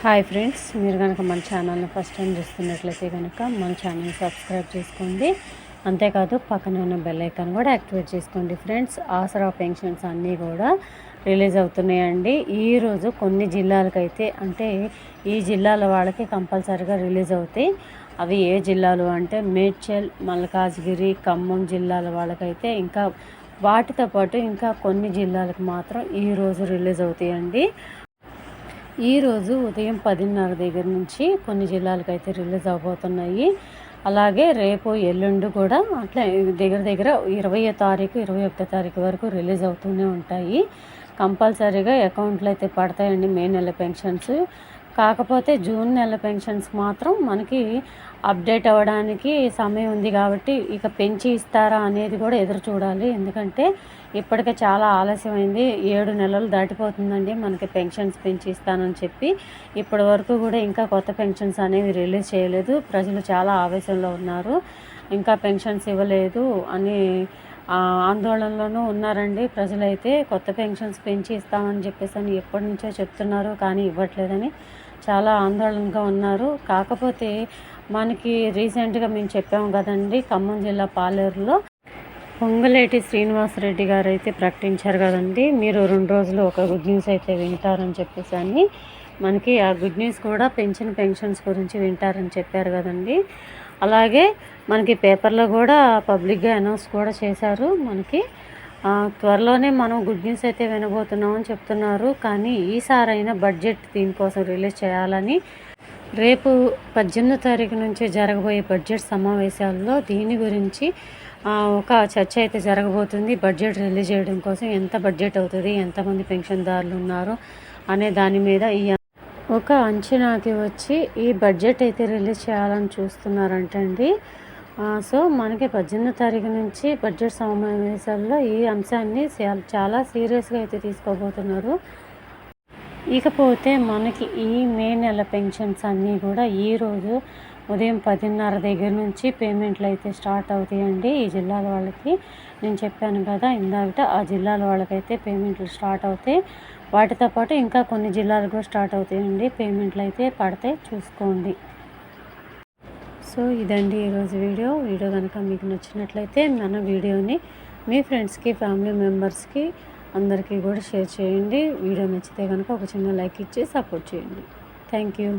Hi friends, మీరు కనుక మన ఛానల్ని ఫస్ట్ టైం చూస్తున్నట్లయితే కనుక మన ఛానల్ని సబ్స్క్రైబ్ చేసుకోండి. అంతేకాదు పక్కన ఉన్న బెల్ ఐకాన్ కూడా యాక్టివేట్ చేసుకోండి. ఫ్రెండ్స్, ఆసరా పెన్షన్స్ అన్నీ కూడా రిలీజ్ అవుతున్నాయండి. ఈరోజు కొన్ని జిల్లాలకైతే అంటే ఈ జిల్లాల వాళ్ళకి కంపల్సరీగా రిలీజ్ అవుతాయి. అవి ఏ జిల్లాలు అంటే మేడ్చల్, మల్కాజ్గిరి, ఖమ్మం జిల్లాల వాళ్ళకైతే ఇంకా వాటితో పాటు ఇంకా కొన్ని జిల్లాలకు మాత్రం ఈరోజు రిలీజ్ అవుతాయండి. ఈరోజు ఉదయం 10:30 దగ్గర నుంచి కొన్ని జిల్లాలకైతే రిలీజ్ అవబోతున్నాయి. అలాగే రేపు ఎల్లుండి కూడా అట్లా దగ్గర దగ్గర 20వ తారీఖు 21వ తారీఖు వరకు రిలీజ్ అవుతూనే ఉంటాయి. కంపల్సరీగా అకౌంట్లు అయితే పడతాయండి మే నెల పెన్షన్స్. కాకపోతే జూన్ నెల పెన్షన్స్ మాత్రం మనకి అప్డేట్ అవ్వడానికి సమయం ఉంది కాబట్టి ఇక పెంచి ఇస్తారా అనేది కూడా ఎదురు చూడాలి. ఎందుకంటే ఇప్పటికే చాలా ఆలస్యమైంది. 7 నెలలు దాటిపోతుందండి మనకి పెన్షన్స్ పెంచి ఇస్తానని చెప్పి. ఇప్పటి వరకు కూడా ఇంకా కొత్త పెన్షన్స్ అనేవి రిలీజ్ చేయలేదు. ప్రజలు చాలా ఆవేశంలో ఉన్నారు. ఇంకా పెన్షన్స్ ఇవ్వలేదు అని ఆందోళనలోనూ ఉన్నారండి. ప్రజలైతే కొత్త పెన్షన్స్ పెంచి ఇస్తామని చెప్పేసి అని ఎప్పటి నుంచో చెప్తున్నారు, కానీ ఇవ్వట్లేదని చాలా ఆందోళనగా ఉన్నారు. కాకపోతే మనకి రీసెంట్గా మేము చెప్పాము కదండి, ఖమ్మం జిల్లా పాలేరులో పొంగులేటి శ్రీనివాసరెడ్డి గారు అయితే ప్రకటించారు కదండి, మీరు 2 రోజులు ఒక గుడ్ న్యూస్ అయితే వింటారని చెప్పేసి అని. మనకి ఆ గుడ్ న్యూస్ కూడా పెంచిన పెన్షన్స్ గురించి వింటారని చెప్పారు కదండి. అలాగే మనకి పేపర్లో కూడా పబ్లిక్గా అనౌన్స్ కూడా చేశారు. మనకి త్వరలోనే మనం గుడ్ న్యూస్ అయితే వినబోతున్నామని చెప్తున్నారు. కానీ ఈసారైనా బడ్జెట్ దీనికోసం రిలీజ్ చేయాలని రేపు 18వ తారీఖు నుంచి జరగబోయే బడ్జెట్ సమావేశాల్లో దీని గురించి ఒక చర్చ అయితే జరగబోతుంది. బడ్జెట్ రిలీజ్ చేయడం కోసం ఎంత బడ్జెట్ అవుతుంది, ఎంతమంది పెన్షన్దారులు ఉన్నారు అనే దాని మీద ఒక అంచనాకి వచ్చి ఈ బడ్జెట్ అయితే రిలీజ్ చేయాలని చూస్తున్నారంటండి. సో మనకి 18వ తారీఖు నుంచి బడ్జెట్ సమావేశాల్లో ఈ అంశాన్ని చాలా సీరియస్గా అయితే తీసుకోబోతున్నారు. ఇకపోతే మనకి ఈ మే నెల పెన్షన్స్ అన్నీ కూడా ఈరోజు ఉదయం 10:30 దగ్గర నుంచి పేమెంట్లు అయితే స్టార్ట్ అవుతాయండి. ఈ జిల్లాల వాళ్ళకి నేను చెప్పాను కదా ఇందాక, ఆ జిల్లాల వాళ్ళకైతే పేమెంట్లు స్టార్ట్ అవుతాయి. వాటితో పాటు ఇంకా కొన్ని జిల్లాలు కూడా స్టార్ట్ అవుతాయండి. పేమెంట్లు అయితే పడతాయి, చూసుకోండి. సో ఇదండి ఈరోజు వీడియో కనుక మీకు నచ్చినట్లయితే మన వీడియోని మీ ఫ్రెండ్స్కి, ఫ్యామిలీ మెంబర్స్కి అందరికీ కూడా షేర్ చేయండి. వీడియో నచ్చితే కనుక ఒక చిన్న లైక్ ఇచ్చి సపోర్ట్ చేయండి. Thank you.